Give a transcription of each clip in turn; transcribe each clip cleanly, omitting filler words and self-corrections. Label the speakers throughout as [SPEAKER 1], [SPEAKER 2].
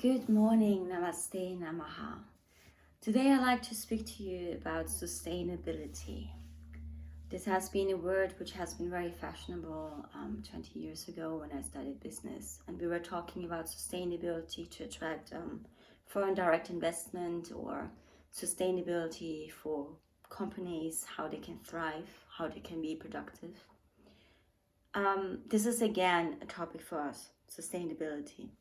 [SPEAKER 1] Good morning, Namaste, Namaha. Today I'd like to speak to you about sustainability. This has been a word which has been very fashionable 20 years ago when I studied business, and we were talking about sustainability to attract foreign direct investment, or sustainability for companies, how they can thrive, how they can be productive. This is again a topic for us, sustainability.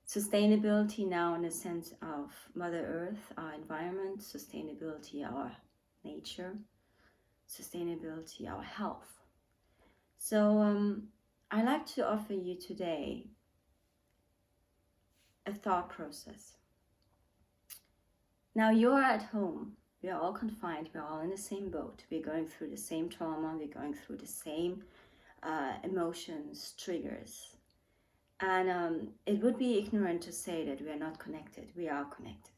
[SPEAKER 1] Sustainability now in the sense of Mother Earth, our environment, sustainability, our nature, sustainability, our health. So I'd like to offer you today a thought process. Now you're at home, we are all confined, we're all in the same boat, we're going through the same trauma, we're going through the same emotions, triggers. And it would be ignorant to say that we are not connected. We are connected.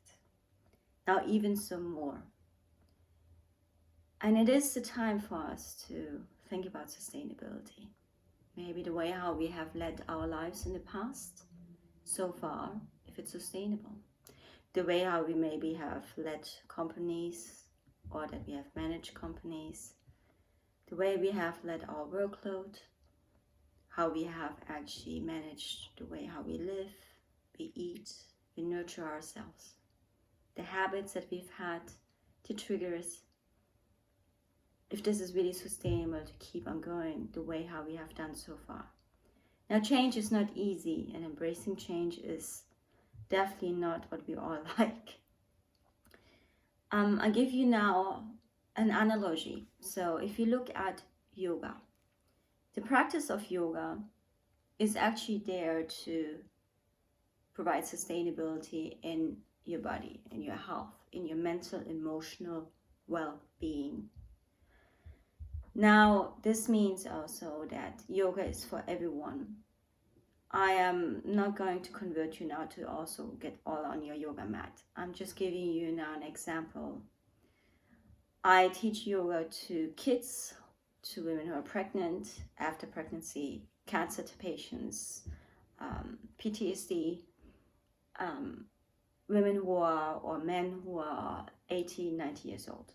[SPEAKER 1] Now even some more. And it is the time for us to think about sustainability. Maybe the way how we have led our lives in the past, so far, if it's sustainable. The way how we maybe have led companies, or that we have managed companies. The way we have led our workload. How we have actually managed the way how we live, we eat, we nurture ourselves. The habits that we've had, the triggers. If this is really sustainable to keep on going the way how we have done so far. Now change is not easy, and embracing change is definitely not what we all like. I'll give you now an analogy. So if you look at yoga, the practice of yoga is actually there to provide sustainability in your body, in your health, in your mental, emotional well-being. Now, this means also that yoga is for everyone. I am not going to convert you now to also get all on your yoga mat. I'm just giving you now an example. I teach yoga to kids, to women who are pregnant, after pregnancy, cancer patients, PTSD, women who are, or men who are 80, 90 years old.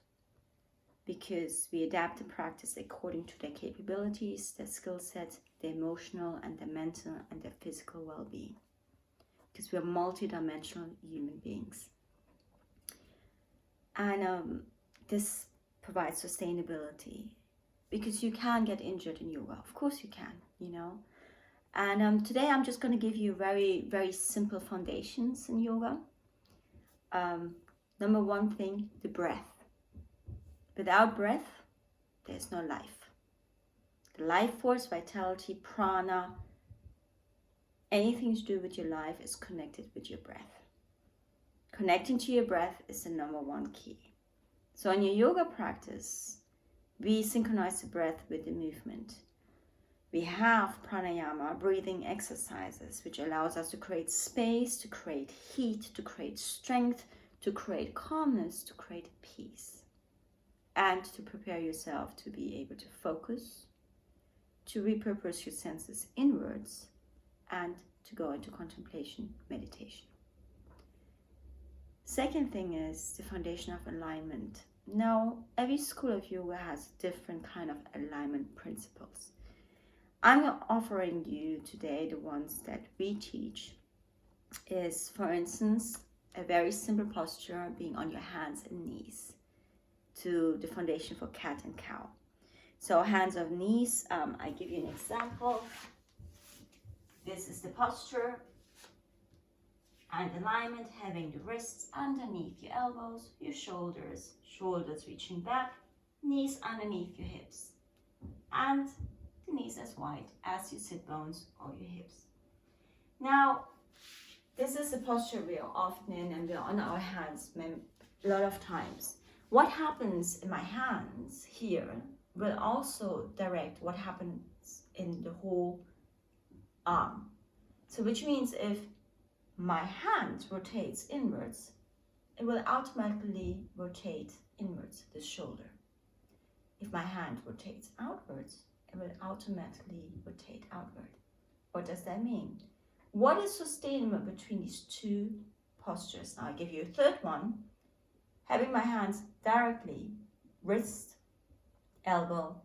[SPEAKER 1] Because we adapt the practice according to their capabilities, their skill set, their emotional and their mental and their physical well-being. Because we are multidimensional human beings. And this provides sustainability. Because you can get injured in yoga. Of course you can, you know. And today I'm just going to give you very, very simple foundations in yoga. Number one thing, the breath. Without breath, there's no life. The life force, vitality, prana, anything to do with your life is connected with your breath. Connecting to your breath is the number one key. So in your yoga practice, we synchronize the breath with the movement. We have pranayama, breathing exercises, which allows us to create space, to create heat, to create strength, to create calmness, to create peace. And to prepare yourself to be able to focus, to repurpose your senses inwards, and to go into contemplation, meditation. Second thing is the foundation of alignment. Now, every school of yoga has different kind of alignment principles. I'm offering you today the ones that we teach is, for instance, a very simple posture, being on your hands and knees, to the foundation for cat and cow. So hands on knees, I give you an example. This is the posture. And alignment, having the wrists underneath your elbows, your shoulders, shoulders reaching back, knees underneath your hips. And the knees as wide as your sit bones or your hips. Now, this is the posture we are often in, and we are on our hands a lot of times. What happens in my hands here will also direct what happens in the whole arm. So which means if my hand rotates inwards, it will automatically rotate inwards, the shoulder. If my hand rotates outwards, it will automatically rotate outward. What does that mean? What is sustainable between these two postures? Now I give you a third one, having my hands directly, wrist, elbow,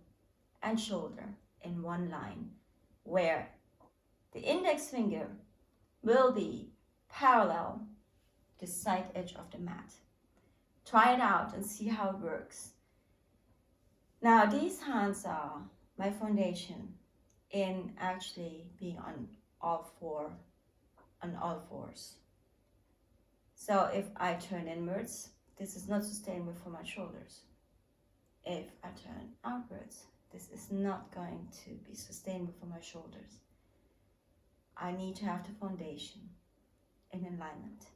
[SPEAKER 1] and shoulder in one line, where the index finger will be parallel to the side edge of the mat. Try it out and see how it works. Now these hands are my foundation in actually being on all fours. So if I turn inwards, this is not sustainable for my shoulders. If I turn outwards, this is not going to be sustainable for my shoulders. I need to have the foundation in alignment.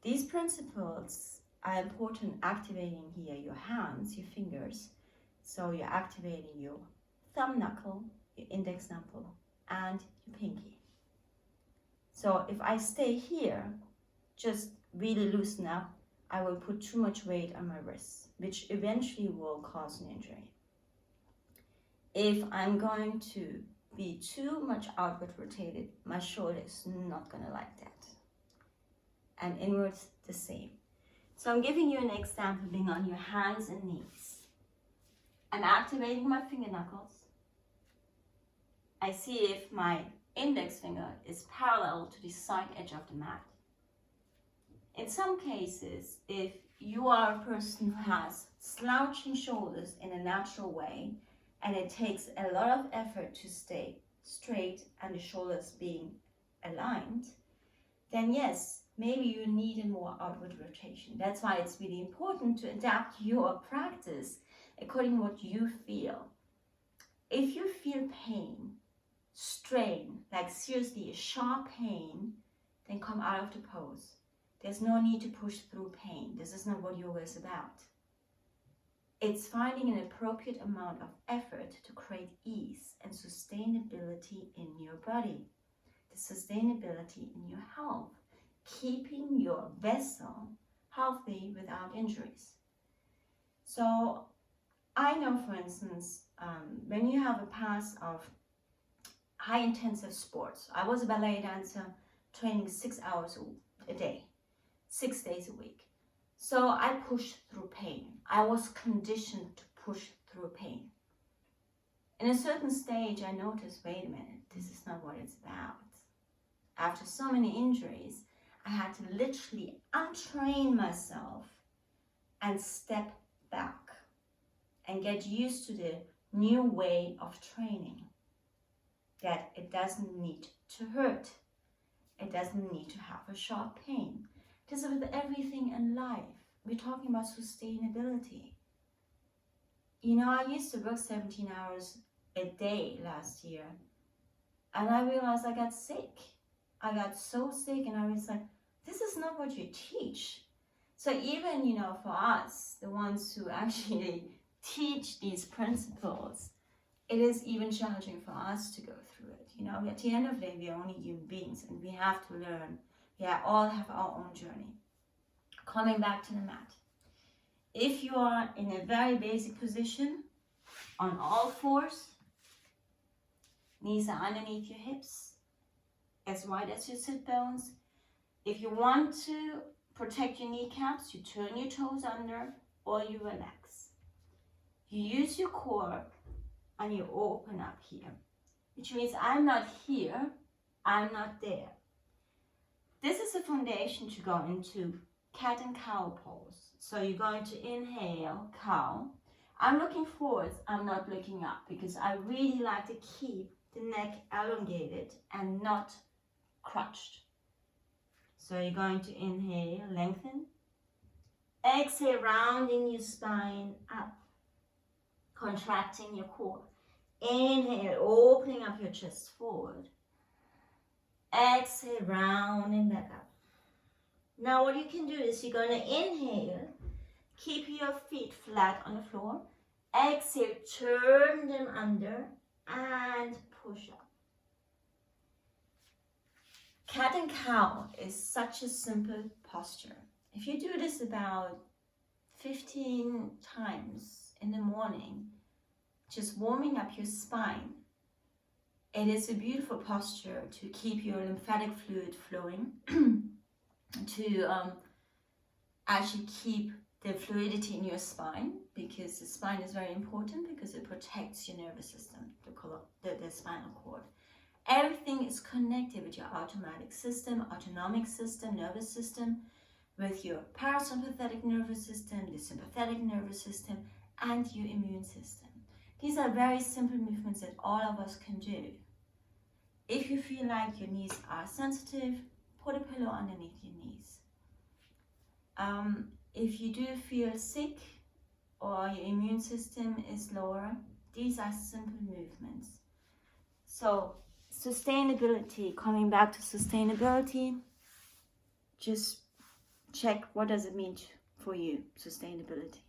[SPEAKER 1] These principles are important activating here your hands, your fingers. So you're activating your thumb knuckle, your index knuckle, and your pinky. So if I stay here, just really loosen up, I will put too much weight on my wrists, which eventually will cause an injury. If I'm going to be too much outward rotated, my shoulder is not going to like that. And inwards, the same. So I'm giving you an example being on your hands and knees. I'm activating my finger knuckles. I see if my index finger is parallel to the side edge of the mat. In some cases, if you are a person who has slouching shoulders in a natural way, and it takes a lot of effort to stay straight and the shoulders being aligned, then yes, maybe you need a more outward rotation. That's why it's really important to adapt your practice according to what you feel. If you feel pain, strain, like seriously a sharp pain, then come out of the pose. There's no need to push through pain. This is not what yoga is about. It's finding an appropriate amount of effort to create ease and sustainability in your body, the sustainability in your health, keeping your vessel healthy without injuries. So I know, for instance, when you have a past of high intensive sports, I was a ballet dancer training 6 hours a day, 6 days a week. So I pushed through pain. I was conditioned to push through pain. In a certain stage, I noticed, wait a minute, this is not what it's about. After so many injuries, I had to literally untrain myself and step back and get used to the new way of training. That it doesn't need to hurt. It doesn't need to have a sharp pain. This is with everything in life. We're talking about sustainability. You know, I used to work 17 hours a day last year, and I realized I got sick. I got so sick, and I was like, this is not what you teach. So even, you know, for us, the ones who actually teach these principles, it is even challenging for us to go through it. You know, at the end of the day, we are only human beings, and we have to learn. We all have our own journey. Coming back to the mat. If you are in a very basic position, on all fours, knees are underneath your hips, as wide as your sit bones. If you want to protect your kneecaps, you turn your toes under or you relax. You use your core and you open up here, which means I'm not here, I'm not there. This is a foundation to go into cat and cow pose. So you're going to inhale, cow. I'm looking forwards, I'm not looking up, because I really like to keep the neck elongated and not crunched. So you're going to inhale, lengthen. Exhale, rounding your spine up, contracting your core. Inhale, opening up your chest forward. Exhale, rounding back up. Now what you can do is you're going to inhale, keep your feet flat on the floor. Exhale, turn them under and push up. Cat and cow is such a simple posture. If you do this about 15 times in the morning, just warming up your spine, It is a beautiful posture to keep your lymphatic fluid flowing, to actually keep the fluidity in your spine, because the spine is very important because it protects your nervous system, the spinal cord. Everything is connected with your autonomic system, nervous system, with your parasympathetic nervous system, the sympathetic nervous system, and your immune system. These are very simple movements that all of us can do. If you feel like your knees are sensitive, put a pillow underneath your knees. If you do feel sick or your immune system is lower, these are simple movements. So sustainability, coming back to sustainability, just check what does it mean for you, sustainability.